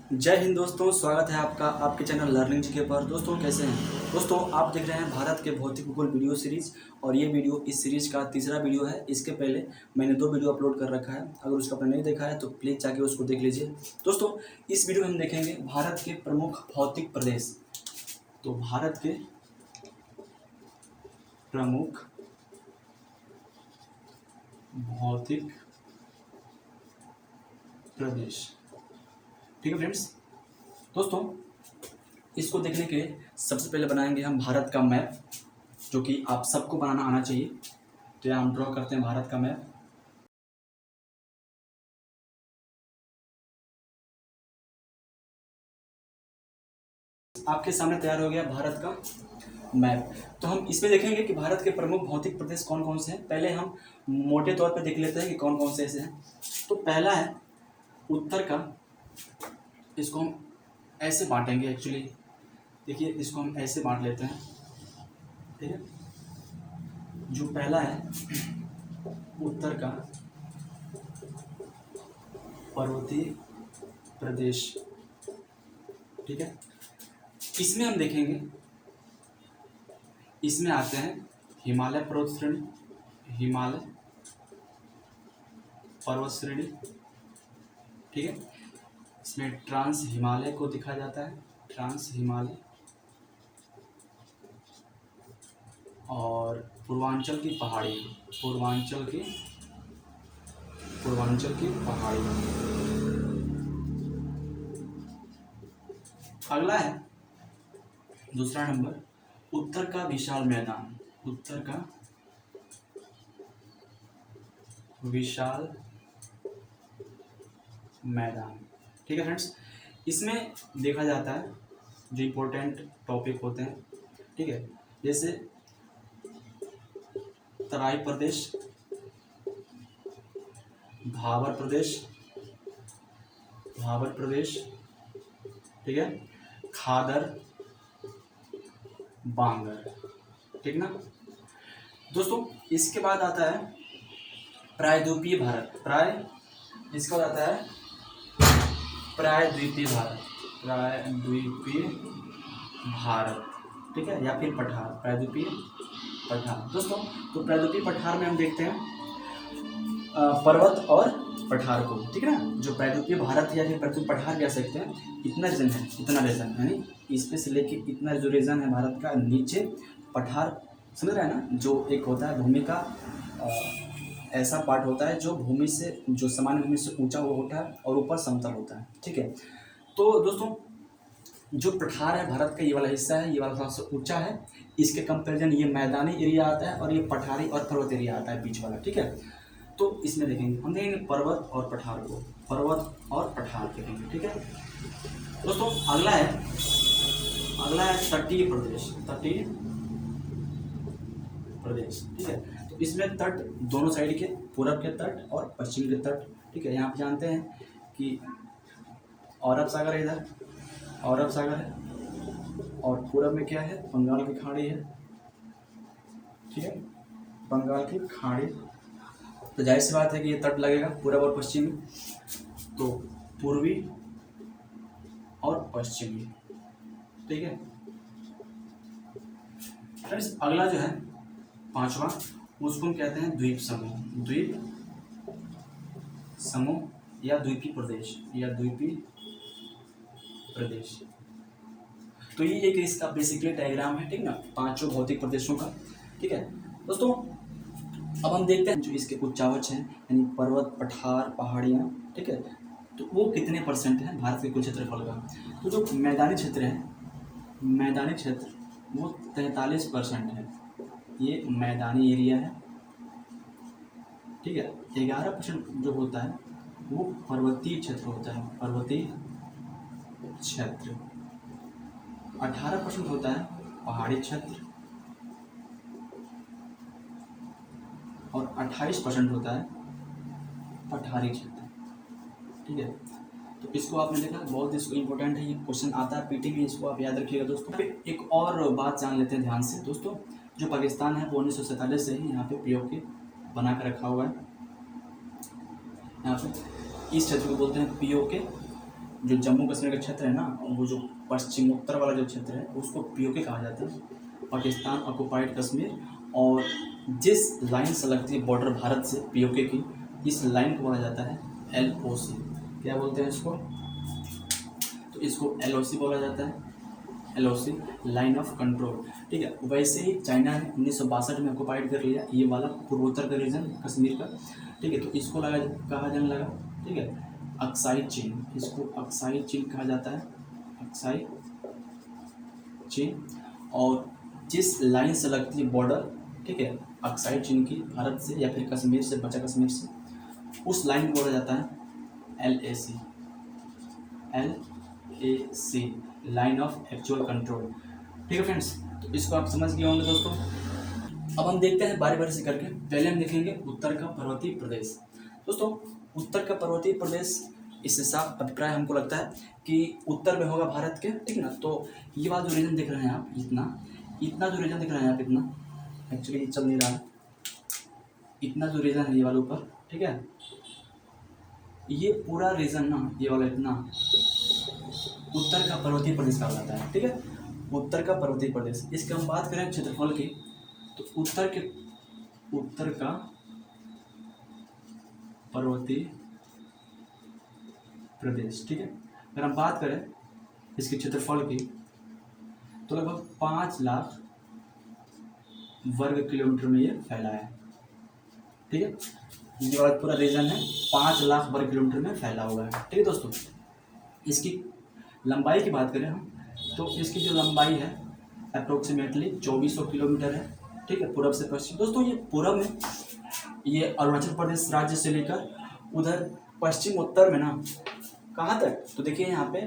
जय हिंद दोस्तों, स्वागत है आपका आपके चैनल लर्निंग जीके पर। दोस्तों कैसे हैं दोस्तों? आप देख रहे हैं भारत के भौतिक भूगोल वीडियो सीरीज और ये वीडियो इस सीरीज का तीसरा वीडियो है। इसके पहले मैंने 2 वीडियो अपलोड कर रखा है, अगर उसको आपने नहीं देखा है तो प्लीज़ जाके उसको देख लीजिए। दोस्तों इस वीडियो में हम देखेंगे भारत के प्रमुख भौतिक प्रदेश। तो भारत के प्रमुख भौतिक प्रदेश, ठीक है फ्रेंड्स। दोस्तों इसको देखने के लिए सबसे पहले बनाएंगे हम भारत का मैप, जो कि आप सबको बनाना आना चाहिए। तो यहाँ हम ड्रॉ करते हैं भारत का मैप। आपके सामने तैयार हो गया भारत का मैप। तो हम इसमें देखेंगे कि भारत के प्रमुख भौतिक प्रदेश कौन कौन से हैं। पहले हम मोटे तौर पर देख लेते हैं कि कौन कौन से ऐसे हैं। तो पहला है उत्तर का, इसको हम ऐसे बांटेंगे। एक्चुअली देखिए, इसको हम ऐसे बांट लेते हैं, ठीक है। जो पहला है उत्तर का पर्वतीय प्रदेश, ठीक है। इसमें हम देखेंगे, इसमें आते हैं हिमालय पर्वत श्रेणी, हिमालय पर्वत श्रेणी, ठीक है। इसमें ट्रांस हिमालय को दिखा जाता है, ट्रांस हिमालय, और पूर्वांचल की पहाड़ी, पूर्वांचल की पहाड़ी। अगला है दूसरा नंबर, उत्तर का विशाल मैदान, उत्तर का विशाल मैदान, ठीक है फ्रेंड्स। इसमें देखा जाता है जो इम्पोर्टेंट टॉपिक होते हैं, ठीक है, जैसे तराई प्रदेश, भाबर प्रदेश, ठीक है, खादर, बांगर, ठीक ना दोस्तों। इसके बाद आता है प्रायद्वीपीय भारत, इसका बाद आता है प्रायद्वीपीय भारत, ठीक है, या फिर पठार, प्रायद्वीपीय पठार। दोस्तों तो प्रायद्वीपीय पठार में हम देखते हैं पर्वत और पठार को, ठीक है ना। जो प्रायद्वीपीय भारत है या फिर प्रायद्वीपीय पठार कह सकते हैं, इतना रीजन यानी इसमें से लेके इतना जो रीजन है भारत का, नीचे पठार, समझ रहे हैं ना। जो एक होता है भूमि का ऐसा पार्ट होता है जो भूमि से, जो सामान्य भूमि से ऊंचा हुआ होता है और ऊपर समतल होता है, ठीक है। तो दोस्तों जो पठार है भारत का, ये वाला हिस्सा है, ये वाला सबसे ऊंचा है। इसके कंपैरिजन ये मैदानी एरिया आता है और ये पठारी और पर्वत एरिया आता है, बीच वाला, ठीक है। तो इसमें देखेंगे, हम देखेंगे पर्वत और पठार को, पर्वत और पठार देखेंगे, ठीक है दोस्तों। अगला है तटीय प्रदेश, ठीक है। तो इसमें तट, दोनों साइड के, पूरब के तट और पश्चिम के तट, ठीक है। यहाँ पे जानते हैं कि अरब सागर है, इधर अरब सागर है, और पूरब में क्या है, बंगाल की खाड़ी है, ठीक है, बंगाल की खाड़ी। तो जाहिर सी बात है कि ये तट लगेगा पूरब और पश्चिमी, तो पूर्वी और पश्चिमी, ठीक है फ्रेंड्स। अगला जो है पांचवा, उसको हम कहते हैं द्वीप समूह या द्वीपीय प्रदेश, तो ये एक इसका बेसिकली डायग्राम है, ठीक ना, पांचों भौतिक प्रदेशों का, ठीक है दोस्तों। अब हम देखते हैं जो इसके उच्चावच हैं, यानी पर्वत, पठार, पहाड़ियाँ, ठीक है, तो वो कितने % हैं भारत के कुल क्षेत्रफल का। तो जो मैदानी क्षेत्र वो 43% है, ये मैदानी एरिया है, ठीक है। 11% जो होता है वो पर्वतीय क्षेत्र होता है, 18% होता है पहाड़ी क्षेत्र, और 28% होता है पठारी क्षेत्र, ठीक है। तो इसको आपने देखा, बहुत इसको इम्पोर्टेंट है, ये क्वेश्चन आता है पीटी में, इसको आप याद रखिएगा दोस्तों। एक और बात जान लेते हैं ध्यान से दोस्तों, जो पाकिस्तान है वो 1947 से ही यहाँ पे पीओके बना कर रखा हुआ है। यहाँ पे इस क्षेत्र को बोलते हैं पीओके जो जम्मू कश्मीर का क्षेत्र है ना, वो जो पश्चिमोत्तर वाला जो क्षेत्र है उसको पीओके कहा जाता है, पाकिस्तान ऑक्युपाइड कश्मीर। और जिस लाइन से लगती है बॉर्डर भारत से पीओके की, इस लाइन को बोला जाता है LOC। क्या बोलते हैं इसको? तो इसको LOC बोला जाता है, LOC लाइन ऑफ कंट्रोल। ठीक है, वैसे ही चाइना ने 1962 में ऑक्युपाइड कर लिया ये वाला पूर्वोत्तर का रीजन कश्मीर का। ठीक है, तो इसको कहा जाने लगा। ठीक है, अक्साई चीन, इसको अक्साई चीन कहा जाता है, अक्साई चीन। और जिस लाइन से लगती है बॉर्डर, ठीक है, अक्साई चीन की भारत से या फिर कश्मीर से, बचा कश्मीर से, उस लाइन को बोला जाता है LAC, line of actual control. ठीक है फ्रेंड्स, तो इसको आप समझ गए होंगे दोस्तों। अब हम देखते हैं बारी बारी से करके। पहले हम देखेंगे उत्तर का पर्वतीय प्रदेश। दोस्तों, उत्तर का पर्वतीय प्रदेश, इससे साफ अभिप्राय हमको लगता है कि उत्तर में होगा भारत के। ठीक है ना, तो ये वाला जो रीजन दिख रहे हैं आप, इतना जो रीजन दिख रहा है आप, इतना एक्चुअली ये चल नहीं रहा है, इतना जो रीजन है ये वाला ऊपर, ठीक है, ये पूरा रीजन ना, ये वाला इतना उत्तर का पर्वतीय प्रदेश कहा जाता है। ठीक है, उत्तर का पर्वतीय प्रदेश। इसकी हम बात करें क्षेत्रफल की, तो उत्तर का पर्वतीय प्रदेश, ठीक है, अगर हम बात करें इसके क्षेत्रफल की, तो लगभग 5 लाख वर्ग किलोमीटर में ये फैला है। ठीक है, ये वाला पूरा रीजन है 5 लाख वर्ग किलोमीटर में फैला हुआ है। ठीक है दोस्तों, इसकी लंबाई की बात करें हम, तो इसकी जो लंबाई है अप्रोक्सीमेटली 2400 किलोमीटर है। ठीक है, पूर्व से पश्चिम। दोस्तों, ये पूर्व में ये अरुणाचल प्रदेश राज्य से लेकर उधर पश्चिम उत्तर में ना, कहाँ तक, तो देखिए यहाँ पे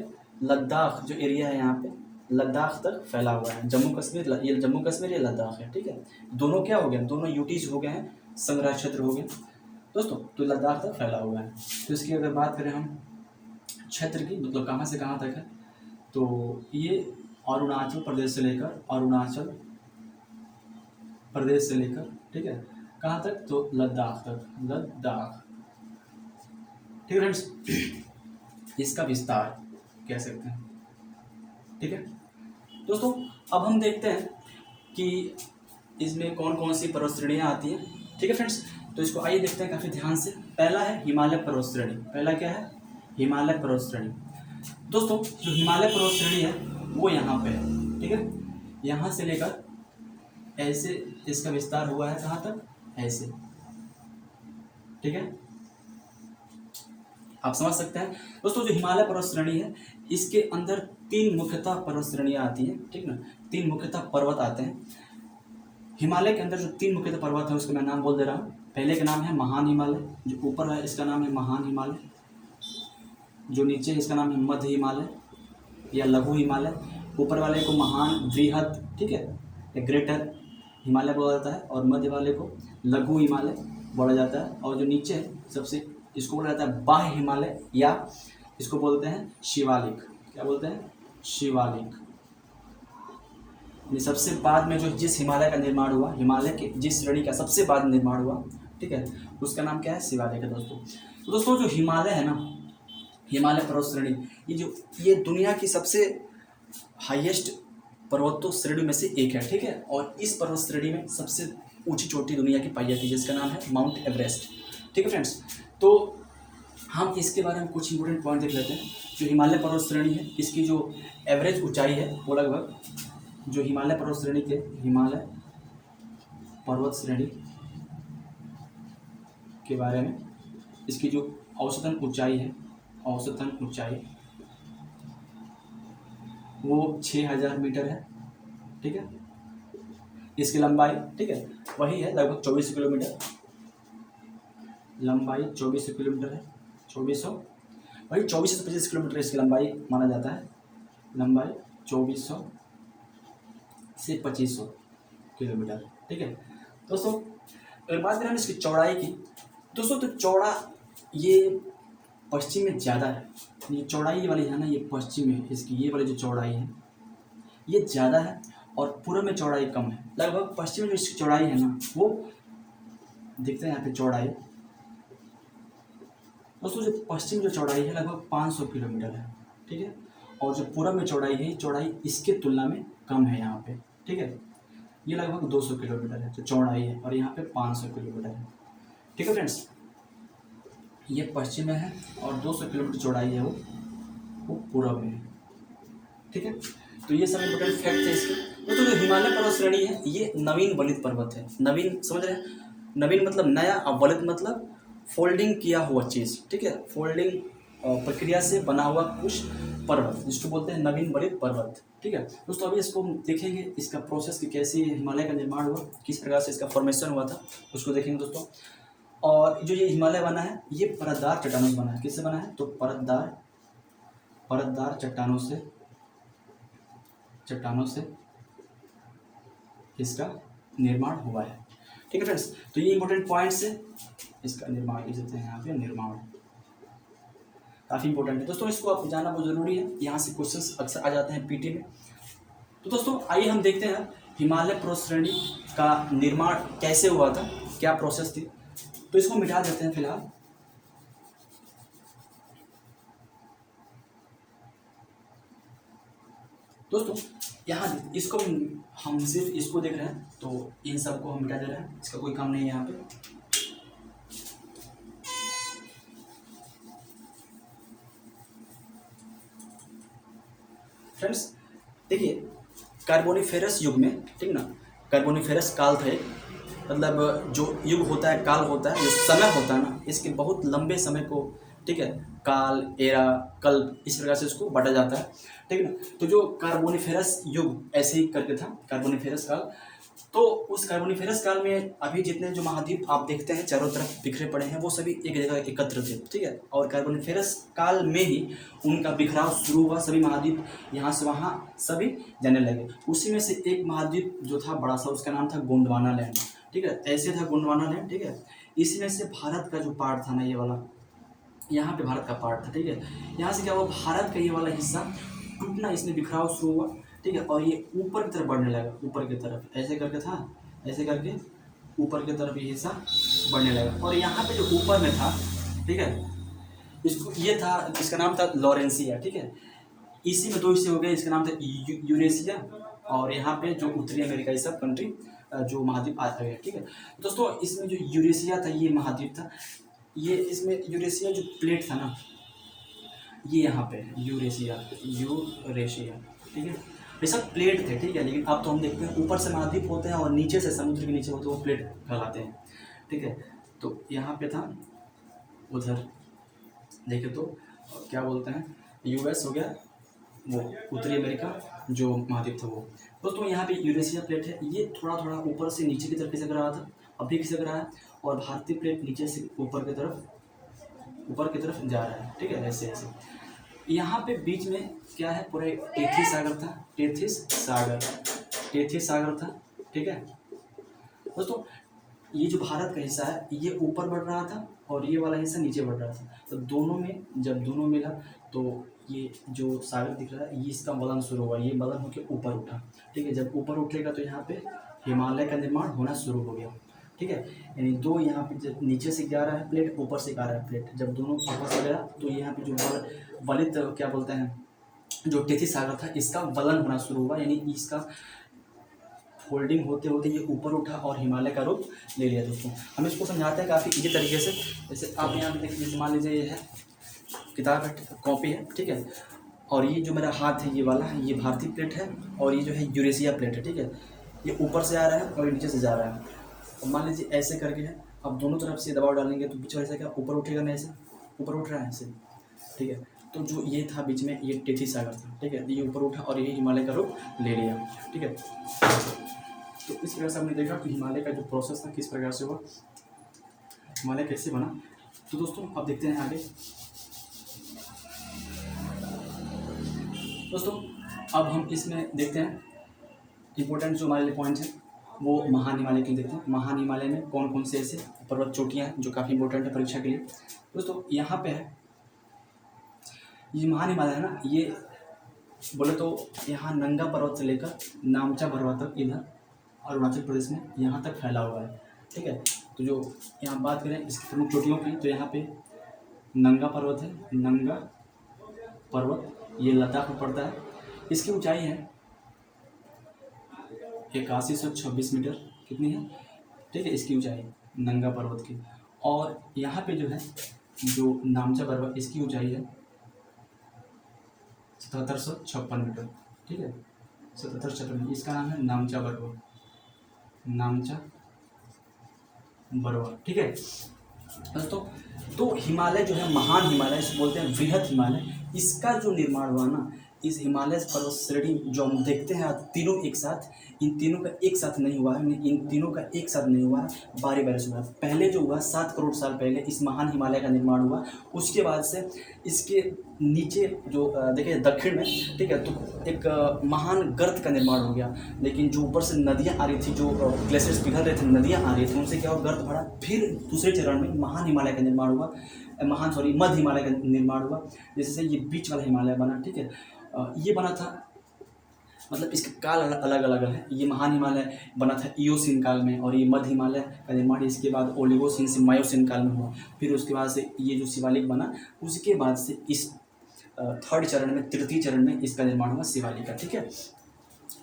लद्दाख जो एरिया है, यहाँ पे लद्दाख तक फैला हुआ है। जम्मू कश्मीर, ये जम्मू कश्मीर, ये लद्दाख है। ठीक है, दोनों क्या हो गए, दोनों यूटीज हो गए हैं, संग्रह क्षेत्र हो गए दोस्तों, तो लद्दाख तक फैला हुआ है। तो इसकी अगर बात करें हम क्षेत्र की, मतलब कहाँ से कहाँ तक है, तो ये अरुणाचल प्रदेश से लेकर, ठीक है, कहाँ तक, तो लद्दाख तक, लद्दाख। ठीक है फ्रेंड्स, इसका विस्तार कह सकते हैं। ठीक है दोस्तों, अब हम देखते हैं कि इसमें कौन कौन सी पर्वत श्रेणियाँ आती हैं। ठीक है फ्रेंड्स, तो इसको आइए देखते हैं काफ़ी ध्यान से। पहला है हिमालय पर्वत श्रेणी। पहला क्या है, हिमालय पर्वत श्रेणी। दोस्तों, जो हिमालय पर्वत श्रेणी है वो यहाँ पे है। ठीक है, यहाँ से लेकर ऐसे इसका विस्तार हुआ है, कहाँ तक, ऐसे। ठीक है, आप समझ सकते हैं दोस्तों। जो हिमालय पर्वत श्रेणी है, इसके अंदर 3 मुख्यतः पर्वत श्रेणियाँ आती हैं। ठीक ना, 3 मुख्यतः पर्वत आते हैं हिमालय के अंदर। जो 3 मुख्यतः पर्वत है उसका मैं नाम बोल दे रहा हूँ। पहले का नाम है महान हिमालय, जो ऊपर है इसका नाम है महान हिमालय। जो नीचे है इसका नाम है मध्य हिमालय या लघु हिमालय। ऊपर वाले को महान, वृहद, ठीक है, या ग्रेटर हिमालय बोला जाता है, और मध्य वाले को लघु हिमालय बोला जाता है। और जो नीचे है सबसे, इसको बोला जाता है बाह्य हिमालय, या इसको बोलते हैं शिवालिक। क्या बोलते हैं, शिवालिक। ये सबसे बाद में जो जिस हिमालय का निर्माण हुआ, हिमालय के जिस श्रेणी का सबसे बाद निर्माण हुआ, ठीक है, उसका नाम क्या है, शिवालिक है दोस्तों। तो दोस्तों, जो हिमालय है ना, हिमालय पर्वत श्रेणी, ये दुनिया की सबसे हाईएस्ट पर्वतों श्रेणी में से एक है। ठीक है, और इस पर्वत श्रेणी में सबसे ऊंची चोटी दुनिया की पाई जाती है, जिसका नाम है माउंट एवरेस्ट। ठीक है फ्रेंड्स, तो हम इसके बारे में कुछ इंपॉर्टेंट पॉइंट देख लेते हैं। जो हिमालय पर्वत श्रेणी है, इसकी जो एवरेज ऊंचाई है वो लगभग, जो हिमालय पर्वत श्रेणी के, हिमालय पर्वत श्रेणी के बारे में, इसकी जो औसतन ऊंचाई है, औसतन ऊंचाई वो 6000 मीटर है। ठीक है, इसकी लंबाई, ठीक है, वही है लगभग 24 किलोमीटर। लंबाई 24 किलोमीटर है, 2400, वही 24 से 25 किलोमीटर इसकी लंबाई माना जाता है। लंबाई 2400 से 2500 किलोमीटर। ठीक है दोस्तों, अगर बात करें हम इसकी चौड़ाई की, दोस्तों, तो चौड़ा ये पश्चिम में ज़्यादा है। ये चौड़ाई वाली है ना, ये पश्चिम में इसकी ये वाली जो चौड़ाई है ये ज़्यादा है, और पूर्व में चौड़ाई कम है। लगभग पश्चिम में जो इसकी चौड़ाई है ना, वो देखते हैं यहाँ पे चौड़ाई दोस्तों, जो पश्चिम जो चौड़ाई है लगभग 500 किलोमीटर है। ठीक है। और जो पूरब में चौड़ाई है, चौड़ाई इसके तुलना में कम है यहाँ पे, ठीक है। ये लगभग 200 किलोमीटर है जो चौड़ाई है, और यहाँ पे 500 किलोमीटर है, ठीक है फ्रेंड्स। ये पश्चिम में है और 200 किलोमीटर चौड़ाई है वो पूरब में है, ठीक है। तो ये सब इंपॉर्टेंट फैक्ट है इसके। तो जो हिमालय पर्वत श्रेणी है ये नवीन वलित पर्वत है। नवीन समझ रहे हैं, नवीन मतलब नया, और वलित मतलब फोल्डिंग किया हुआ चीज़, ठीक है। फोल्डिंग प्रक्रिया से बना हुआ कुछ पर्वत जिसको बोलते हैं नवीन वलित पर्वत, ठीक है दोस्तों। अभी इसको देखेंगे, इसका प्रोसेस कि कैसे हिमालय का निर्माण हुआ, किस प्रकार से इसका फॉर्मेशन हुआ था, उसको देखेंगे दोस्तों। और जो ये हिमालय बना है ये परतदार चट्टानों से बना है। किससे बना है? तो परतदार चट्टानों से इसका निर्माण हुआ है, ठीक है फ्रेंड्स। तो ये इंपॉर्टेंट पॉइंट्स है, इसका निर्माण लिख देते हैं यहाँ पे, निर्माण काफ़ी इंपॉर्टेंट है दोस्तों, इसको आप जानना बहुत ज़रूरी है। यहाँ से क्वेश्चंस अक्सर आ जाते हैं पीटी में। तो दोस्तों आइए हम देखते हैं हिमालय पर्वत श्रेणी का निर्माण कैसे हुआ था, क्या प्रोसेस थी। तो इसको मिटा देते हैं फिलहाल। दोस्तों यहाँ इसको हम सिर्फ इसको देख रहे हैं, तो इन सब को हम मिटा दे रहे हैं, इसका कोई काम नहीं है यहाँ पे। फ्रेंड्स देखिए, कार्बोनिफेरस युग में, ठीक ना, कार्बोनिफेरस काल था एक, मतलब जो युग होता है, काल होता है, जो समय होता है ना, इसके बहुत लंबे समय को, ठीक है, काल, एरा, कल्प, इस प्रकार से इसको बांटा जाता है, ठीक है ना। तो जो कार्बोनिफेरस युग ऐसे ही करके था, कार्बोनिफेरस काल। तो उस कार्बोनिफेरस काल में अभी जितने जो महाद्वीप आप देखते हैं चारों तरफ बिखरे पड़े हैं, वो सभी एक जगह एकत्र थे, ठीक है। और कार्बोनिफेरस काल में ही उनका बिखराव शुरू हुआ, सभी महाद्वीप यहाँ से वहाँ सभी जाने लगे। उसी में से एक महाद्वीप जो था बड़ा सा, उसका नाम था गोंडवाना लैंड, ठीक है, ऐसे था गोंडवाना लैंड, ठीक है। इसमें से भारत का जो पार्ट था ना, ये वाला, यहाँ पे भारत का पार्ट था, ठीक है। यहाँ से क्या हुआ, भारत का ये वाला हिस्सा टूटना, इसमें बिखराव शुरू हुआ, ठीक है। और ये ऊपर की तरफ बढ़ने लगा, ऊपर की तरफ ऐसे करके था, ऐसे करके ऊपर की तरफ ये हिस्सा बढ़ने लगा। और यहाँ पे जो ऊपर में था, ठीक है, इसको ये था, इसका नाम था लॉरेंसिया, ठीक है। इसी में दो हिस्से हो गए, इसका नाम था यूरेशिया, और यहाँ पे जो उत्तरी अमेरिका, ये सब कंट्री जो महाद्वीप आ गए, ठीक है दोस्तों। इसमें जो यूरेशिया था ये महाद्वीप था, ये इसमें यूरेशिया जो प्लेट था ना, ये यहाँ पे है यूरेशिया, ठीक है। ये सब प्लेट थे, ठीक है। लेकिन अब तो हम देखते हैं ऊपर से महाद्वीप होते हैं और नीचे से समुद्र के नीचे होते हैं, वो प्लेट कहलाते हैं, ठीक है। तो यहाँ पे था, उधर देखे तो क्या बोलते हैं, यूएस हो गया, वो उत्तरी अमेरिका जो महाद्वीप था वो। दोस्तों यहाँ पे यूरेशिया प्लेट है, ये थोड़ा थोड़ा ऊपर से नीचे की तरफ खिसक रहा था, अभी खिसक रहा है। और भारतीय प्लेट नीचे से ऊपर की तरफ जा रहा है, ठीक है, ऐसे ऐसे। यहाँ पे बीच में क्या है, पूरा टेथिस सागर था, टेथिस सागर था, ठीक है दोस्तों। ये जो भारत का हिस्सा है ये ऊपर बढ़ रहा था और ये वाला हिस्सा नीचे बढ़ रहा था। तो दोनों में जब दोनों मिला तो ये जो सागर दिख रहा है, ये इसका मलन शुरू हुआ, ये मलन होकर ऊपर उठा, ठीक है। जब ऊपर उठेगा तो यहाँ पे हिमालय का निर्माण होना शुरू हो गया, ठीक है। यानी दो यहाँ पे जब नीचे से जा रहा है प्लेट, ऊपर से आ रहा है प्लेट, जब दोनों आपस में गया तो यहाँ पे जो वलित क्या बोलते हैं, जो टेथिस सागर था, इसका वलन होना शुरू हुआ, यानी इसका फोल्डिंग होते होते ये ऊपर उठा और हिमालय का रूप ले लिया। दोस्तों हम इसको समझाते हैं काफ़ी इजी तरीके से। जैसे आप यहाँ पे देखिए, जैसे मान लीजिए ये है किताब है, कॉपी है, ठीक है। और ये जो मेरा हाथ है ये वाला है, ये भारतीय प्लेट है, और ये जो है यूरेशिया प्लेट है, ठीक है। ये ऊपर से आ रहा है और ये नीचे से जा रहा है। और मान लीजिए ऐसे करके है, अब दोनों तरफ से दबाव डालेंगे तो बीच में ऐसे क्या ऊपर उठेगा ना, ऐसे ऊपर उठ रहा है ऐसे, ठीक है। तो जो ये था बीच में, ये टेथिस सागर था, ठीक है। ये ऊपर उठा और ये हिमालय का रूप ले लिया, ठीक है। तो इस प्रकार से हमने देखा कि हिमालय का जो प्रोसेस था किस प्रकार से हुआ, हिमालय कैसे बना। तो दोस्तों अब देखते हैं आगे। दोस्तों अब हम इसमें देखते हैं इम्पोर्टेंट जो हमारे लिए पॉइंट है, वो महान हिमालय के लिए देखते हैं। महान हिमालय में कौन कौन से ऐसे पर्वत चोटियाँ हैं जो काफ़ी इंपॉर्टेंट है परीक्षा के लिए। दोस्तों यहाँ पे है, ये महान हिमालय है ना, ये बोले तो यहाँ नंगा पर्वत से लेकर नामचा पर्वत तक इधर अरुणाचल प्रदेश में यहाँ तक फैला हुआ है, ठीक है। तो जो यहाँ बात करें इसकी प्रमुख चोटियों की, तो यहाँ पे नंगा पर्वत है, नंगा पर्वत, ये लद्दाख में पड़ता है। इसकी ऊंचाई है 8126 मीटर, कितनी है, ठीक है, इसकी ऊंचाई नंगा पर्वत की। और यहाँ पे जो है जो नामचा पर्वत, इसकी ऊंचाई है 7756 मीटर, ठीक है, 7756। इसका नाम है नामचा पर्वत, नामचा पर्वत, ठीक है दोस्तों। तो हिमालय जो है, महान हिमालय इसे बोलते हैं, वृहत हिमालय, इसका जो निर्माण हुआ ना, इस हिमालय पर्वत श्रेणी जो हम देखते हैं तीनों एक साथ, इन तीनों का एक साथ नहीं हुआ है, इन तीनों का एक साथ नहीं हुआ है, बारी बारी से हुआ। पहले जो हुआ 7 करोड़ साल पहले इस महान हिमालय का निर्माण हुआ। उसके बाद से इसके नीचे जो देखिए दक्षिण में, ठीक है, तो एक महान गर्त का निर्माण हो गया। लेकिन जो ऊपर से नदियाँ आ रही थी, जो ग्लेशियर्स पिघल रहे थे, नदियाँ आ रही थी, उनसे क्या हुआ, गर्त बढ़ा। फिर दूसरे चरण में महान हिमालय का निर्माण हुआ, मध्य हिमालय का निर्माण हुआ, जिससे ये बीच वाला हिमालय बना, ठीक है। ये बना था, मतलब इसके काल अलग अलग है। ये महान हिमालय बना था इयोसीन काल में, और ये मध्य हिमालय का निर्माण इसके बाद ओलिगोसीन से मायोसीन काल में हुआ। फिर उसके बाद से ये जो शिवालिक बना, उसके बाद से इस थर्ड चरण में, तृतीय चरण में इसका निर्माण हुआ शिवालिक का, ठीक है।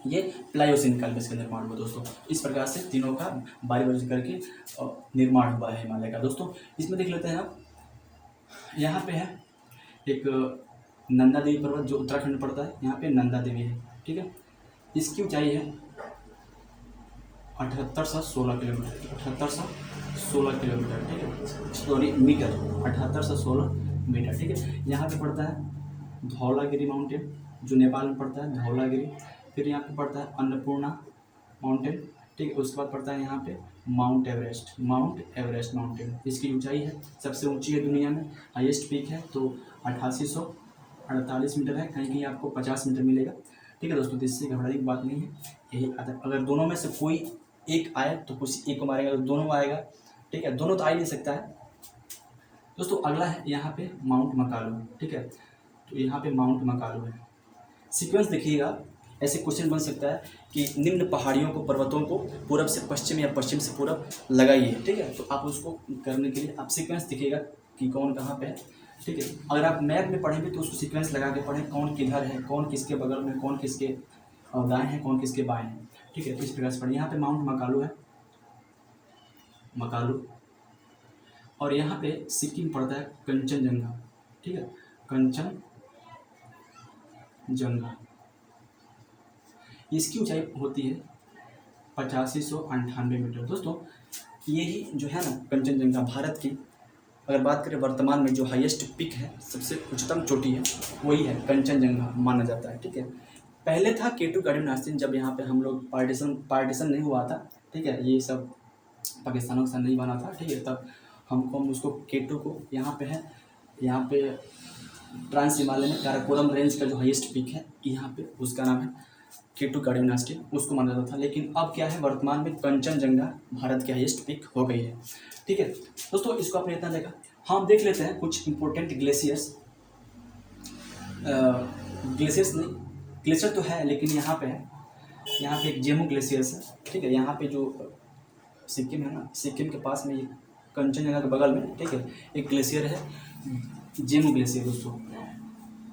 ये प्लायोसीन काल में इसका निर्माण हुआ दोस्तों। इस प्रकार से तीनों का बारी बारी करके निर्माण हुआ है हिमालय का दोस्तों। इसमें देख लेते हैं आप, यहाँ पे है एक नंदा देवी पर्वत जो उत्तराखंड पड़ता है, यहाँ पे नंदा देवी है, ठीक है। इसकी ऊंचाई है 7816 किलोमीटर, 7816 किलोमीटर, ठीक है, सॉरी मीटर, 7816 मीटर, ठीक है। यहाँ पे पड़ता है धौलागिरी माउंटेन जो नेपाल में पड़ता है, धौलागिरी। फिर यहाँ पे पड़ता है अन्नपूर्णा माउंटेन, ठीक है। उसके बाद पड़ता है यहाँ पे माउंट एवरेस्ट, माउंटेन। इसकी ऊंचाई है, सबसे ऊंची है दुनिया में, हाईएस्ट पीक है, तो 8848 मीटर है। कहीं कहीं आपको 50 मीटर मिलेगा, ठीक है दोस्तों। तो इससे घबराने की बात नहीं है, यही अगर दोनों में से कोई एक आए तो कुछ एक को मारेगा, तो दोनों आएगा, ठीक है, दोनों तो आ ही नहीं सकता है दोस्तों। अगला है यहाँ पे माउंट मकालू, ठीक है, तो यहाँ पे माउंट मकालू है। सीक्वेंस देखिएगा, ऐसे क्वेश्चन बन सकता है कि निम्न पहाड़ियों को, पर्वतों को पूरब से पश्चिम या पश्चिम से पूरब लगाइए, ठीक है। तो आप उसको करने के लिए आप सीक्वेंस देखिएगा कि कौन कहाँ पे है, ठीक है। अगर आप मैप में पढ़ेंगे तो उसको सीक्वेंस लगा के पढ़ें, कौन किधर है, कौन किसके बगल में, कौन किसके दाएँ हैं, कौन किसके बाएँ हैं, ठीक है। तो इस प्रकार से पढ़ें। यहाँ पे माउंट मकालू है, मकालू। और यहाँ पे सिक्किम पड़ता है कंचनजंगा, ठीक है, कंचनजंगा। इसकी ऊंचाई होती है 8598 मीटर दोस्तों। यही जो है ना कंचनजंगा, भारत की अगर बात करें वर्तमान में जो हाईएस्ट पिक है, सबसे उच्चतम चोटी है, वही है कंचनजंगा माना जाता है, ठीक है। पहले था K2 गार्डन नास्तिन, जब यहाँ पे हम लोग पार्टीशन नहीं हुआ था, ठीक है, ये सब पाकिस्तानों के साथ नहीं बना था, ठीक है, तब हम उसको K2 को यहाँ पे है, यहाँ पे ट्रांस हिमालय में काराकोरम रेंज का जो हाईएस्ट पिक है यहाँ पे, उसका नाम है K2 गार्डन नास्टिन, उसको माना जाता था। लेकिन अब क्या है, वर्तमान में कंचनजंगा भारत की हाईएस्ट पिक हो गई है, ठीक है दोस्तों। इसको आपने इतना देखा, हम देख लेते हैं कुछ इंपॉर्टेंट ग्लेशियर्स। ग्लेशियर्स नहीं, ग्लेशियर तो है लेकिन यहाँ पे है, यहाँ पे एक जेमू ग्लेशियर्स है, ठीक है। यहाँ पे जो सिक्किम है ना, सिक्किम के पास में, ये कंचनजंगा के बगल में, ठीक है, एक ग्लेशियर है जेमू ग्लेशियर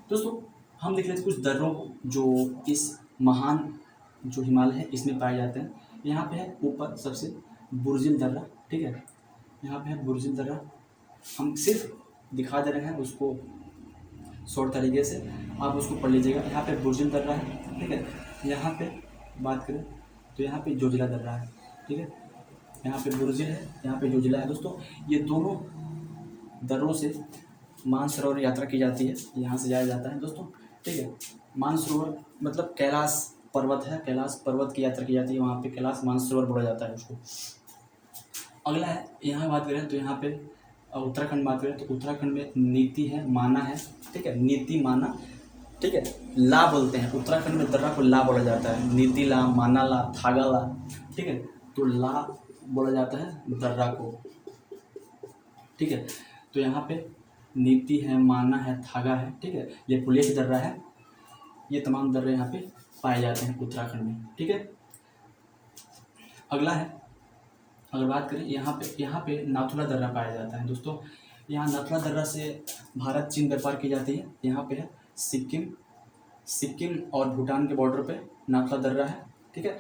दोस्तों। हम देख लेते हैं कुछ दर्रों को जो इस महान जो हिमालय है इसमें पाए जाते हैं। यहाँ पे है ऊपर सबसे बुर्जिल दर्रा, ठीक है, यहाँ पे है बुर्जिल दर्रा। हम सिर्फ दिखा दे रहे हैं उसको शॉर्ट तरीके से, आप उसको पढ़ लीजिएगा। यहाँ पे बुर्जिल दर्रा है, ठीक है। यहाँ पे बात करें तो यहाँ पे जोजिला दर्रा है, ठीक है। यहाँ पे बुर्जिल है, यहाँ पे जोजिला है दोस्तों। ये दोनों दर्रों से मानसरोवर यात्रा की जाती है, यहाँ से जाया जाता है दोस्तों, ठीक है। मानसरोवर मतलब कैलाश पर्वत है, कैलाश पर्वत की यात्रा की जाती है, वहाँ पे कैलाश मानसरोवर बोला जाता है उसको। अगला है, यहाँ बात करें तो यहाँ पे उत्तराखंड बात करें तो उत्तराखंड में नीति है, माना है, ठीक है, नीति माना, ठीक है, ला बोलते हैं। उत्तराखंड में दर्रा को ला बोला जाता है, नीति ला, माना ला, थागा ला, ठीक है। तो ला बोला जाता है दर्रा को, ठीक है। तो यहाँ पे नीति है, माना है, थागा है, ठीक है। ये पुलिस दर्रा है, ये तमाम दर्रे यहाँ पे पाए जाते हैं उत्तराखंड में, ठीक है। अगला है, अगर बात करें यहाँ पे नाथुला दर्रा पाया जाता है दोस्तों। यहाँ नाथुला दर्रा से भारत चीन व्यापार की जाती है। यहाँ पे है सिक्किम, सिक्किम और भूटान के बॉर्डर पे नाथुला दर्रा है, ठीक है।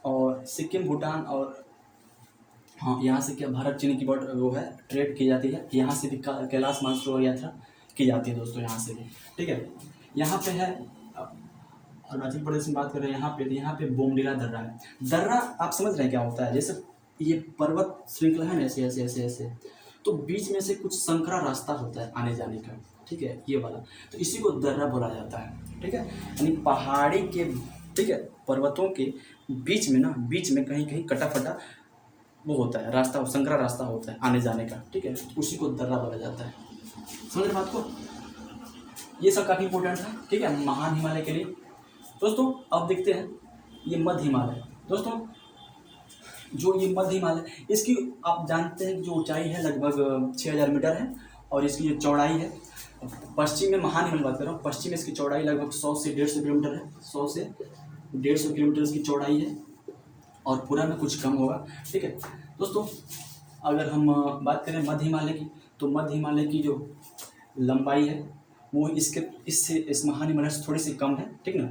और सिक्किम, भूटान और हाँ, यहाँ से क्या भारत चीन की बॉर्डर वो है, ट्रेड की जाती है। यहाँ से भी कैलाश मानसरोवर यात्रा की जाती है दोस्तों, यहाँ से भी, ठीक है। यहाँ पे है अरुणाचल प्रदेश में बात करें, यहाँ पे बोमडीला दर्रा है। दर्रा आप समझ रहे हैं क्या होता है? जैसे ये पर्वत श्रृंखला है ना, ऐसे ऐसे ऐसे ऐसे, तो बीच में से कुछ संकरा रास्ता होता है आने जाने का, ठीक है, ये वाला, तो इसी को दर्रा बोला जाता है, ठीक है। यानी पहाड़ी के, ठीक है, पर्वतों के बीच में ना, बीच में कहीं कहीं कटा फटा वो होता है रास्ता, संकरा रास्ता होता है आने जाने का, ठीक है, तो उसी को दर्रा बोला जाता है। समझ रहे बात को? ये सब काफ़ी इंपॉर्टेंट था, ठीक है, महान हिमालय के लिए। दोस्तों अब देखते हैं ये मध्य हिमालय। दोस्तों जो ये मध्य हिमालय, इसकी आप जानते हैं कि जो ऊंचाई है लगभग 6000 मीटर है, और इसकी जो चौड़ाई है, पश्चिम में महान हिमालय बात कर रहा हूँ, पश्चिम में इसकी चौड़ाई लगभग 100 से 150 किलोमीटर है, 100 से 150 किलोमीटर इसकी चौड़ाई है, और पूरा में कुछ कम होगा, ठीक है। दोस्तों अगर हम बात करें मध्य हिमालय की, तो मध्य हिमालय की जो लंबाई है वो इससे इस महान हिमालय से थोड़ी सी कम है, ठीक ना,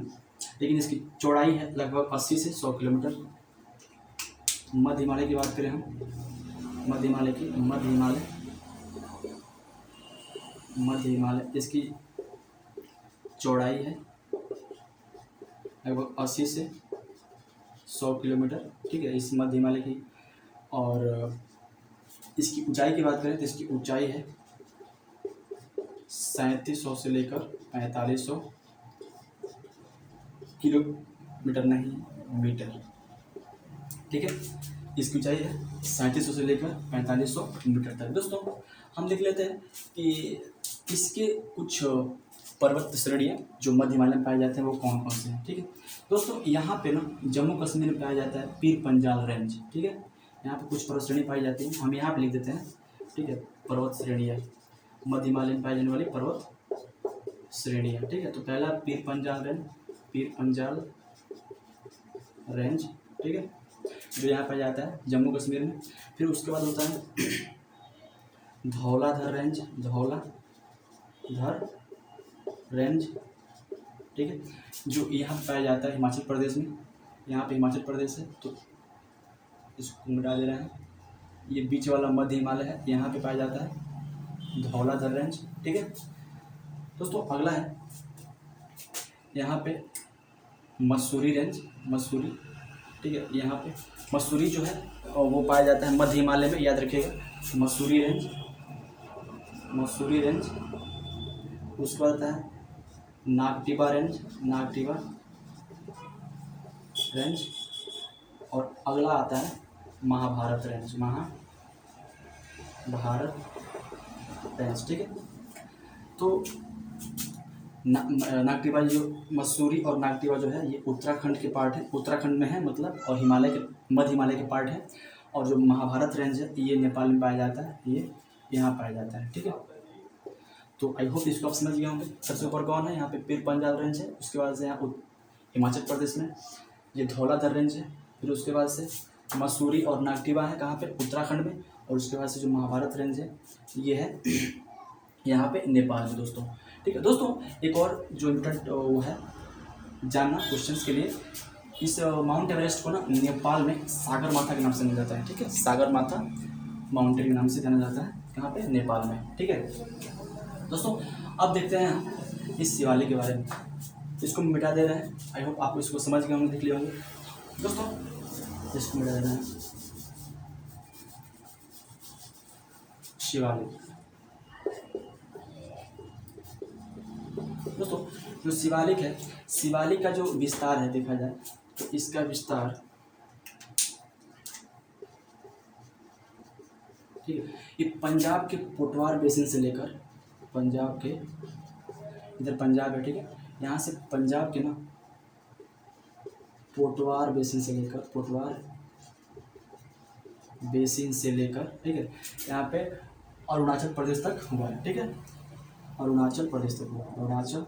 लेकिन इसकी चौड़ाई है लगभग 80 से 100 किलोमीटर। मध्य हिमालय की बात करें हम, मध्य हिमालय इसकी चौड़ाई है लगभग 80 से 100 किलोमीटर, ठीक है, इस मध्य हिमालय की। और इसकी ऊंचाई की बात करें तो इसकी ऊंचाई है 3700 से लेकर 4500 किलोमीटर, नहीं मीटर, ठीक है, इसकी ऊंचाई है 3700 से लेकर 4500 मीटर तक। दोस्तों हम देख लेते हैं कि इसके कुछ पर्वत श्रेणियाँ जो मध्य हिमालय में पाए जाते हैं वो कौन कौन से हैं, ठीक है। दोस्तों यहाँ पे ना जम्मू कश्मीर में पाया जाता है पीर पंजाल रेंज, ठीक है, यहाँ पे कुछ पर्वत श्रेणी पाई जाती है, हम यहाँ पे लिख देते हैं, ठीक है, पर्वत श्रेणियाँ, मध्य हिमालय में पाई जाने वाली पर्वत श्रेणियाँ, ठीक है। तो पहला पीर पंजाल रेंज, ठीक है, जो यहाँ पाया जाता है जम्मू कश्मीर में। फिर उसके बाद होता है धौलाधर रेंज, ठीक है, जो यहाँ पाया जाता है हिमाचल प्रदेश में, यहाँ पे हिमाचल प्रदेश है तो इसको मिटा दे रहे हैं। ये बीच वाला मध्य हिमालय है, यहाँ पे पाया जाता है धौलाधर रेंज, ठीक है। दोस्तों अगला है यहाँ पे मसूरी रेंज, ठीक है, यहाँ पे मसूरी जो है वो पाया जाता है मध्य हिमालय में, याद रखिएगा, मसूरी रेंज। उसके बाद आता है नागटिबा रेंज, और अगला आता है महाभारत रेंज, ठीक है। तो नागटिबा जो मसूरी और नागटिबा जो है ये उत्तराखंड के पार्ट है, उत्तराखंड में है मतलब, और मध्य हिमालय के पार्ट है। और जो महाभारत रेंज है ये नेपाल में पाया जाता है, ये यहाँ पाया जाता है, ठीक है। तो आई होप इसको आप समझ गए होंगे। सबसे ऊपर कौन है? यहाँ पे पीर पंजाल रेंज है, उसके बाद से यहाँ हिमाचल प्रदेश में ये धौलाधर रेंज है, फिर उसके बाद से मसूरी और नागटिबा है कहाँ पे? उत्तराखंड में, और उसके बाद से जो महाभारत रेंज है ये है यहाँ पे नेपाल में दोस्तों, ठीक है। दोस्तों एक और जो इम्पोर्टेंट वो है जानना क्वेश्चंस के लिए, इस माउंट एवरेस्ट को ना नेपाल में सागर माथा के नाम से जाना जाता है, ठीक है, सागर माथा माउंटेन के नाम से जाना जाता है, कहाँ पे? नेपाल में, ठीक है। दोस्तों अब देखते हैं हम इस शिवालिक के बारे में, इसको मिटा दे रहे हैं, आई होप आपको इसको समझ गए होंगे, देख लिए होंगे। दोस्तों इसको मिटा दे रहे हैं, शिवालिक। दोस्तों जो शिवालिक है, शिवालिक का जो विस्तार है देखा जाए तो इसका विस्तार, ठीक है, ये पंजाब के पोटवार बेसिन से लेकर, पंजाब के इधर पंजाब है, ठीक है, यहाँ से पंजाब के ना पोटवार बेसिन से लेकर, ठीक है, यहाँ पे अरुणाचल प्रदेश तक हुआ है, ठीक है, अरुणाचल प्रदेश तक हुआ, अरुणाचल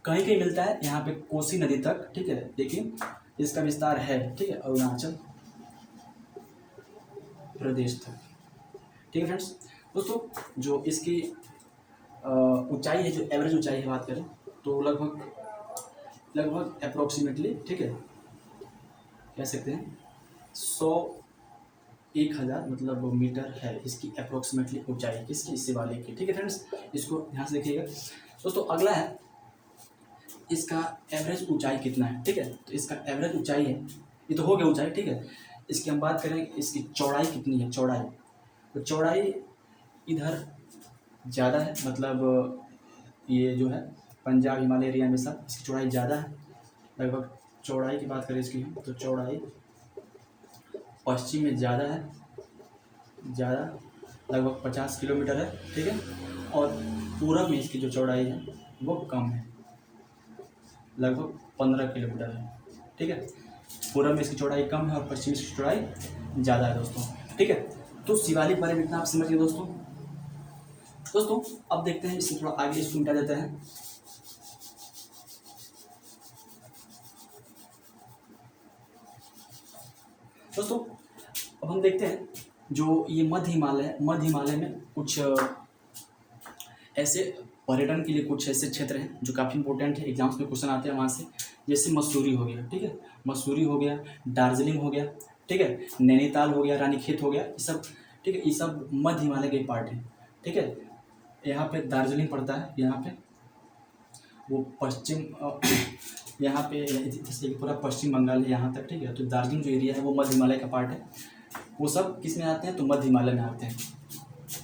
कहीं कहीं मिलता है यहाँ पे कोसी नदी तक, ठीक है, लेकिन इसका विस्तार है, ठीक है, अरुणाचल प्रदेश तक, ठीक है फ्रेंड्स। दोस्तों जो इसकी ऊंचाई है, जो एवरेज ऊंचाई की बात करें तो लगभग अप्रोक्सीमेटली, ठीक है, कह सकते हैं 100-1000 मतलब मीटर है इसकी अप्रोक्सीमेटली ऊंचाई, किसकी, इस शिवालिक की। ठीक है फ्रेंड्स, इसको ध्यान से देखिएगा दोस्तों। अगला है इसका एवरेज ऊंचाई कितना है। ठीक है, तो इसका एवरेज ऊंचाई है, ये तो हो गया ऊंचाई। ठीक है, इसकी हम बात करें इसकी चौड़ाई कितनी है। चौड़ाई, तो चौड़ाई इधर ज़्यादा है, मतलब ये जो है पंजाब हिमालय एरिया में सब इसकी चौड़ाई ज़्यादा है। लगभग चौड़ाई की बात करें इसकी तो चौड़ाई पश्चिम में ज़्यादा है, ज़्यादा लगभग 50 किलोमीटर है। ठीक है, और पूरब में इसकी जो चौड़ाई है वो कम है, लगभग 15 किलोमीटर है। ठीक है, पूरब में इसकी चौड़ाई कम है और पश्चिम में इसकी चौड़ाई ज़्यादा है दोस्तों। ठीक है, तो शिवालिक बारे में इतना आप समझ गए दोस्तों। अब देखते हैं इससे थोड़ा आगे, इसको मिटा देते हैं। दोस्तों अब हम देखते हैं जो ये मध्य हिमालय में कुछ ऐसे पर्यटन के लिए कुछ ऐसे क्षेत्र हैं जो काफ़ी इंपॉर्टेंट है, एग्जाम्स में क्वेश्चन आते हैं वहाँ से। जैसे मसूरी हो गया, ठीक है, मसूरी हो गया, दार्जिलिंग हो गया, ठीक है, नैनीताल हो गया, रानीखेत हो गया, ये सब, ठीक है, ये सब मध्य हिमालय के पार्ट हैं। ठीक है, यहाँ पे दार्जिलिंग पड़ता है, यहाँ पे वो पश्चिम यहाँ पे जैसे पूरा पश्चिम बंगाल है यहाँ तक। ठीक है, तो दार्जिलिंग जो एरिया है वो मध्य हिमालय का पार्ट है। वो सब किस में आते हैं, तो मध्य हिमालय में आते हैं।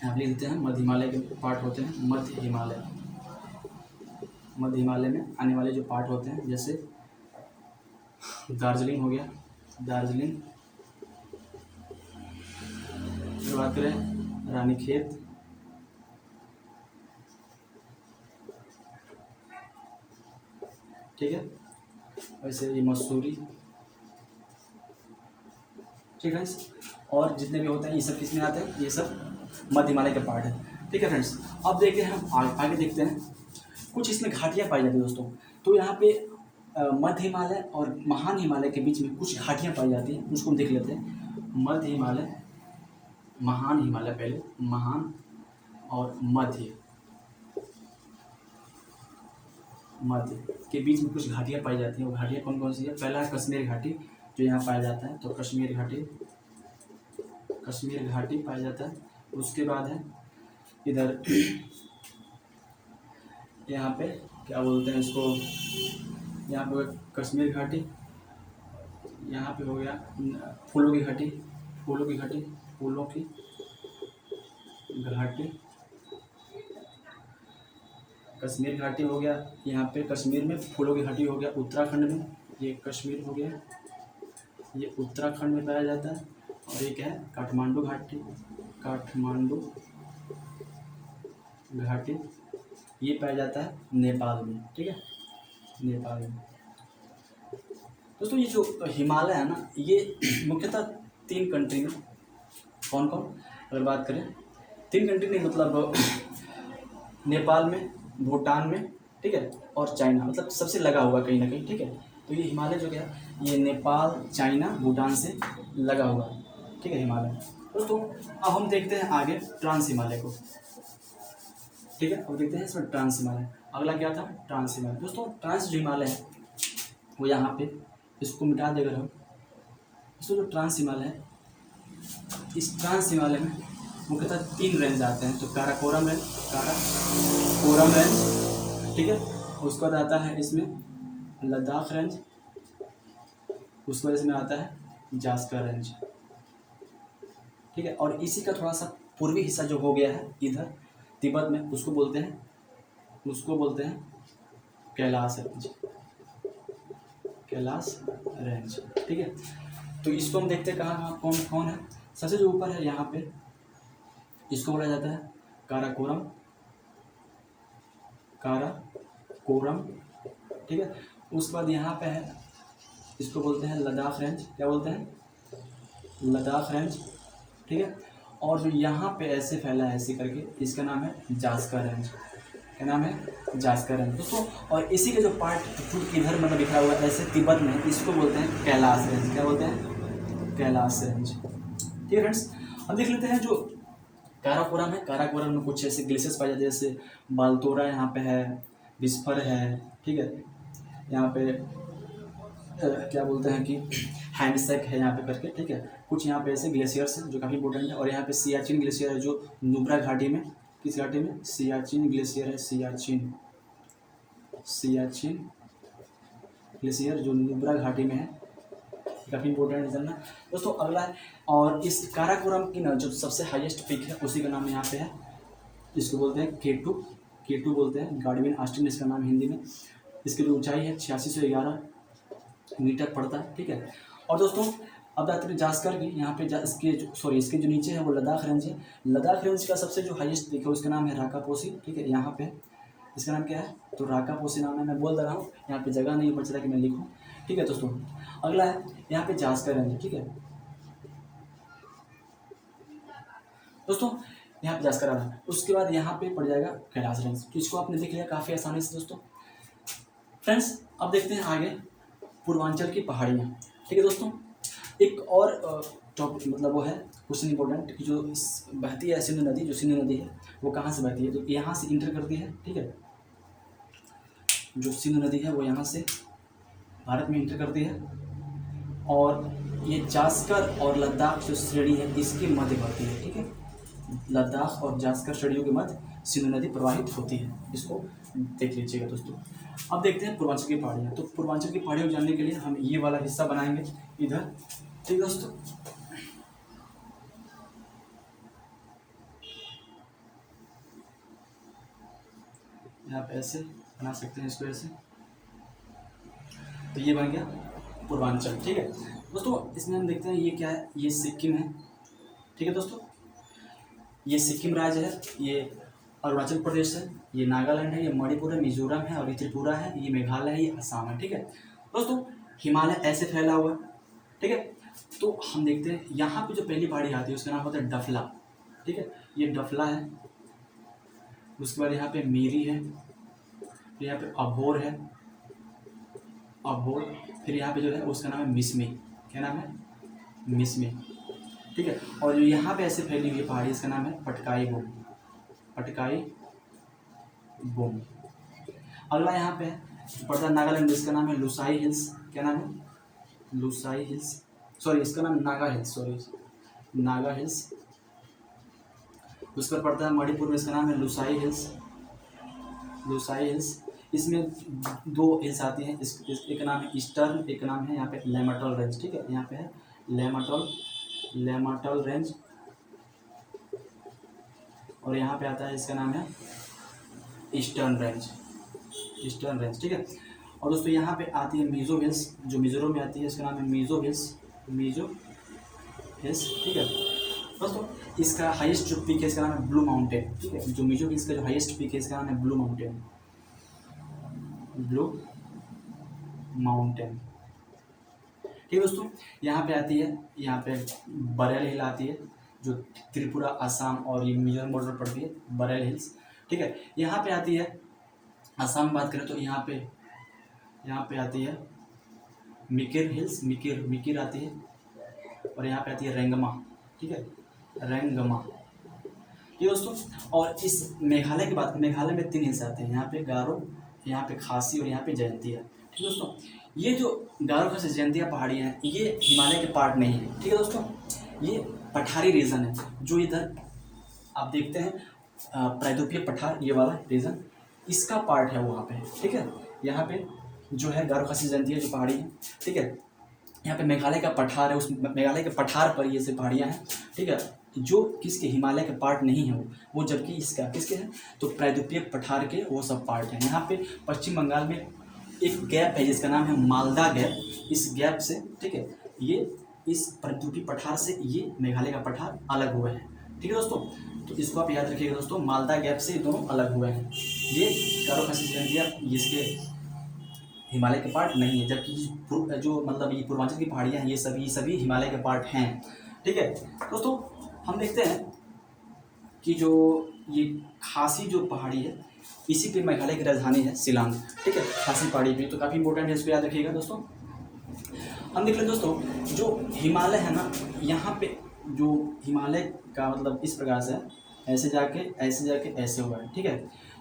यहाँ लिख देते हैं मध्य हिमालय के पार्ट होते हैं। मध्य हिमालय में आने वाले जो पार्ट होते हैं, जैसे दार्जिलिंग हो गया, दार्जिलिंग की बात करें, रानीखेत, ठीक है, वैसे ये मसूरी, ठीक है, और जितने भी होते हैं ये सब किस में आते हैं, ये सब मध्य हिमालय के पार्ट है। ठीक है फ्रेंड्स, अब देखते हैं हम आगे देखते हैं कुछ इसमें घाटियाँ पाई जाती है दोस्तों। तो यहाँ पे मध्य हिमालय और महान हिमालय के बीच में कुछ घाटियाँ पाई जाती हैं, उसको हम देख लेते हैं। मध्य हिमालय, महान हिमालय, पहले महान और मध्य के बीच में कुछ घाटियाँ पाई जाती हैं। वो घाटियाँ कौन कौन सी है। पहला है कश्मीर घाटी, जो यहाँ पाया जाता है, तो कश्मीर घाटी पाया जाता है। उसके बाद है इधर यहाँ पे क्या बोलते हैं इसको, यहाँ पे कश्मीर घाटी, यहाँ पे हो गया फूलों की घाटी, कश्मीर घाटी हो गया। यहाँ पे कश्मीर में फूलों की घाटी हो गया। उत्तराखंड में ये कश्मीर हो गया, ये उत्तराखंड में पाया जाता है। और एक है काठमांडू घाटी, ये पाया जाता है नेपाल में। ठीक है, नेपाल में। दोस्तों ये जो हिमालय है ना, ये मुख्यतः 3 कंट्री में, कौन कौन अगर बात करें, 3 कंट्री में, मतलब नेपाल में, भूटान में, ठीक है, और चाइना, मतलब सबसे लगा हुआ कहीं ना कहीं। ठीक है, तो ये हिमालय जो क्या, ये नेपाल, चाइना, भूटान से लगा हुआ है। ठीक है, हिमालय। दोस्तों अब हम देखते हैं आगे ट्रांस हिमालय को। ठीक है, अब देखते हैं इसमें ट्रांस हिमालय। अगला क्या था, ट्रांस हिमालय। दोस्तों ट्रांस जो हिमालय है वो यहाँ पे, इसको मिटा देकर हम, इसको जो ट्रांस हिमालय है, इस ट्रांस हिमालय में मुख्यतः 3 रेंज आते हैं। तो काराकोरम रेंज, ठीक है, उसके बाद आता है इसमें लद्दाख रेंज, उसके बाद इसमें आता है जास्कर रेंज। ठीक है, और इसी का थोड़ा सा पूर्वी हिस्सा जो हो गया है इधर तिब्बत में, उसको बोलते हैं कैलाश रेंज। ठीक है, तो इसको हम देखते हैं कहाँ कौन है। सबसे जो ऊपर है यहाँ पे, इसको बोला जाता है काराकोरम। ठीक है, उसके बाद यहाँ पे है, इसको बोलते हैं लद्दाख रेंज। क्या बोलते हैं, लद्दाख रेंज। ठीक है, और जो यहाँ पे ऐसे फैला है ऐसे करके, इसका नाम है जास्कर रेंज। क्या नाम है, जास्कर रेंज दोस्तों। और इसी के जो पार्ट इधर मतलब दिखा हुआ है ऐसे तिब्बत में, इसको बोलते हैं कैलाश रेंज। क्या बोलते हैं, कैलाश रेंज। ठीक है फ्रेंड्स, अब देख लेते हैं जो काराकोरम है, काराकोरम में कुछ ऐसे ग्लेशियर्स पाए जाते हैं, जैसे बाल्तोरा यहाँ पे है, विस्फर है, ठीक है, यहाँ पे क्या बोलते हैं कि हैंडसेक है यहाँ पे करके, ठीक है, कुछ यहाँ पे ऐसे ग्लेशियर्स हैं जो काफ़ी इंपॉर्टेंट है। और यहाँ पे सियाचिन ग्लेशियर है जो नुब्रा घाटी में, किस घाटी में, सियाचिन ग्लेशियर है, सियाचिन ग्लेशियर जो नुब्रा घाटी में है, काफ़ी इंपॉर्टेंट है जानना दोस्तों। अगला है, और इस काराकोरम की ना जो सबसे हाईएस्ट पीक है उसी का नाम यहाँ पे है, इसको बोलते हैं केटू बोलते हैं, गार्डविन ऑस्टिन इसका नाम हिंदी में। इसकी जो ऊंचाई है 8611 मीटर पड़ता है, ठीक है। और दोस्तों अब बात करें जास्कर की, यहाँ पे इसके जो नीचे है वो लद्दाख रेंज है। लद्दाख रेंज का सबसे जो हाईएस्ट पीक है उसका नाम है राकापोसी, ठीक है, यहाँ पे इसका नाम क्या है, तो राकापोसी नाम है। मैं बोल दे रहा हूँ, यहाँ पे जगह नहीं बच रहा कि मैं लिखूँ, ठीक है दोस्तों। अगला है यहाँ पे जास्कर रेंज, ठीक है दोस्तों, यहाँ पे जास्कर आ रहा है। उसके बाद यहाँ पे पड़ जाएगा कैलाश रेंज, तो इसको आपने देख लिया काफ़ी आसानी से दोस्तों। फ्रेंड्स अब देखते हैं आगे पूर्वांचल की पहाड़ियाँ, ठीक है दोस्तों। एक और टॉपिक मतलब वो है क्वेश्चन इंपॉर्टेंट कि जो बहती है सिंधु नदी, जो सिंधु नदी है वो कहाँ से बहती है, तो यहाँ से इंटर करती है, ठीक है। जो सिंधु नदी है वो यहाँ से भारत में इंटर करती है, और ये जास्कर और लद्दाख जो श्रेणी है इसके मध्य बहती है, ठीक है। लद्दाख और जास्कर श्रेणियों के मध्य सिंधु नदी प्रवाहित होती है, इसको देख लीजिएगा दोस्तों। अब देखते हैं पूर्वांचल की पहाड़ियाँ। तो पूर्वांचल की पहाड़ियों को जानने के लिए हम ये वाला हिस्सा बनाएंगे इधर, ठीक है दोस्तों। यहाँ पे ऐसे बना सकते हैं इसको ऐसे, तो ये बन गया पूर्वांचल, ठीक है दोस्तों। इसमें हम देखते हैं ये क्या है, ये सिक्किम है, ठीक है दोस्तों। ये सिक्किम राज्य है, ये अरुणाचल प्रदेश है, ये नागालैंड है, ये मणिपुर है, मिजोरम है, और ये त्रिपुरा है, ये मेघालय है, ये असम है, ठीक है दोस्तों। हिमालय ऐसे फैला हुआ है, ठीक है। तो हम देखते हैं यहाँ पे जो पहली पहाड़ी आती है उसका नाम होता है डफला, ठीक है, ये डफला है। उसके बाद यहाँ पे मीरी है, फिर यहाँ पे अभोर है, अभोर, फिर यहाँ पे जो है उसका नाम है मिसमी, क्या नाम है, मिसमी, ठीक है। और जो यहाँ पे ऐसे फैली हुई पहाड़ी इसका नाम है पटकाई बूम, पटकाई बूम। अगला यहाँ पे पड़ता है नागालैंड, इसका नाम है लुसाई हिल्स, क्या नाम है, लुसाई हिल्स, सॉरी इसका नाम Naga hills, sorry Naga hills. उसका पड़ता है मणिपुर में, इसका नाम है लुसाई हिल्स, लुसाई हिल्स। इसमें दो हिल्स आती हैं, एक नाम है ईस्टर्न, एक नाम है यहाँ पे लेमाटल रेंज, ठीक है, यहाँ पे है लेमाटल रेंज, और यहाँ पे आता है इसका नाम है ईस्टर्न रेंज, ईस्टर्न रेंज, ठीक है। और दोस्तों यहाँ पे आती है मीजो हिल्स, जो मिजोरम में आती है, इसका नाम है मीजो हिल्स, ठीक है दोस्तों। इसका हाईएस्ट जो पीक है इसका नाम है ब्लू माउंटेन, ठीक है। जो मिजो हिल्स का जो हाईएस्ट पीक है इसका नाम है ब्लू माउंटेन, ठीक है दोस्तों। यहाँ पे आती है, यहाँ पे बरेल हिल आती है, जो त्रिपुरा, असम और ये मिजोरम बॉर्डर पड़ती है, बरेल हिल्स, ठीक है। यहाँ पे आती है, असम बात करें तो यहाँ पे आती है मिकिर हिल्स, मिकिर आती है, और यहाँ पे आती है रेंगमा, ठीक है, रेंगमा, ये दोस्तों। और इस मेघालय की बात, मेघालय में 3 हिल्स आते हैं, यहाँ पे गारो, यहाँ पे खासी और यहाँ पे जयंतिया, ठीक है दोस्तों। ये जो गारो, खासी, जयंतिया पहाड़ियाँ हैं ये हिमालय के पार्ट नहीं है, ठीक है दोस्तों। ये पठारी रीजन है, जो इधर आप देखते हैं प्रायद्वीपीय पठार, ये वाला रीजन इसका पार्ट है वहाँ पे, ठीक है। यहाँ पे जो है गारो, खासी, जयंतिया जो पहाड़ी है, ठीक है। यहाँ पे मेघालय का पठार है, उस मेघालय के पठार पर ये से पहाड़ियाँ हैं, ठीक है, जो किसके, हिमालय के पार्ट नहीं है वो जबकि इसका किसके हैं, तो प्रायद्वीपीय पठार के वो सब पार्ट हैं। यहाँ पे पश्चिम बंगाल में एक गैप है जिसका नाम है मालदा गैप, इस गैप से, ठीक है, ये इस प्रायद्वीपीय पठार से ये मेघालय का पठार अलग हुए हैं, ठीक है दोस्तों। तो इसको आप याद रखिएगा दोस्तों, मालदा गैप से दोनों अलग हुए हैं। ये गारो, खासी, जयंतिया इसके हिमालय के पार्ट नहीं है, जबकि जो मतलब ये पूर्वांचल की पहाड़ियाँ हैं ये सभी हिमालय के पार्ट हैं, ठीक है दोस्तों। हम देखते हैं कि जो ये खासी जो पहाड़ी है इसी पे मेघालय की राजधानी है शिलांग, ठीक है, खासी पहाड़ी पे, तो काफ़ी इंपॉर्टेंट है, इसको याद रखिएगा दोस्तों। हम देख लें दोस्तों, जो हिमालय है ना, यहाँ पे जो हिमालय का मतलब इस प्रकार से है ऐसे जाके ऐसे हुआ है, ठीक है।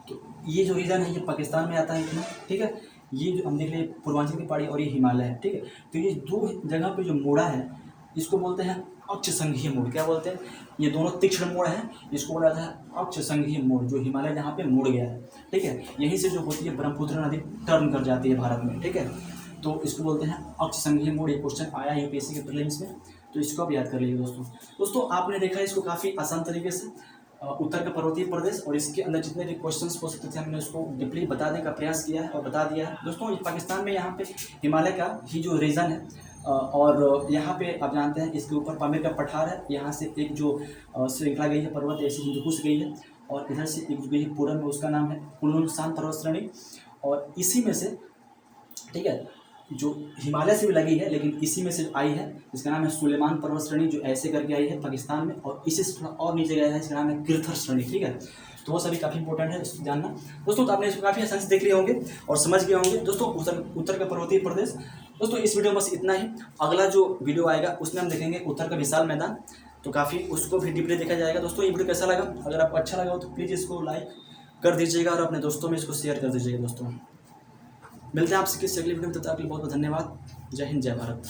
तो ये जो रीजन है ये पाकिस्तान में आता है इतना, ठीक है। ये जो हम देख रहे हैं पूर्वांचल की पहाड़ी और ये हिमालय है, ठीक है। तो ये दो जगह पे जो मोड़ा है इसको बोलते हैं अक्ष संघीय मोड़। क्या बोलते हैं? ये दोनों तीक्ष्ण मोड़ है, इसको बोला जाता है अक्ष संघीय मोड़, जो हिमालय जहाँ पे मुड़ गया है, ठीक है। यहीं से जो होती है ब्रह्मपुत्र नदी टर्न कर जाती है भारत में, ठीक है। तो इसको बोलते हैं अक्ष संघीय मोड़। ये क्वेश्चन आया यूपीएससी के प्रीलिम्स में, तो इसको आप याद कर लीजिए दोस्तों आपने देखा इसको काफ़ी आसान तरीके से उत्तर का पर्वतीय प्रदेश और इसके अंदर जितने भी क्वेश्चंस हो सकते थे हमने उसको डीपली बताने का प्रयास किया है और बता दिया है दोस्तों। ये पाकिस्तान में यहाँ पे हिमालय का ही जो रीजन है और यहाँ पे आप जानते हैं इसके ऊपर पामीर का पठार है। यहाँ से एक जो श्रृंखला गई है पर्वत ऐसी हिंदू कुश गई है और इधर से एक जो गई है पूरब में, उसका नाम है कुन-लुन-शान पर्वत श्रेणी। और इसी में से, ठीक है, जो हिमालय से भी लगी है लेकिन इसी में से आई है, इसका नाम है सुलेमान पर्वत श्रेणी, जो ऐसे करके आई है पाकिस्तान में। और इसी से थोड़ा और नीचे गया है, इसका नाम है गिरथर श्रेणी, ठीक है। तो वो सभी काफ़ी इंपॉर्टेंट है इसको जानना दोस्तों। तो आपने इसको काफ़ी आसानी से देख लिए होंगे और समझ गए होंगे दोस्तों उत्तर का पर्वतीय प्रदेश। दोस्तों इस वीडियो में बस इतना ही। अगला जो वीडियो आएगा उसमें हम देखेंगे उत्तर का विशाल मैदान, तो काफ़ी उसको भी डीपली देखा जाएगा दोस्तों। ये वीडियो कैसा लगा? अगर आपको अच्छा लगा हो तो प्लीज़ इसको लाइक कर दीजिएगा और अपने दोस्तों में इसको शेयर कर दीजिएगा दोस्तों। मिलते हैं आपसे किसी अगली वीडियो में, तब तक के लिए बहुत बहुत धन्यवाद। जय हिंद, जय भारत।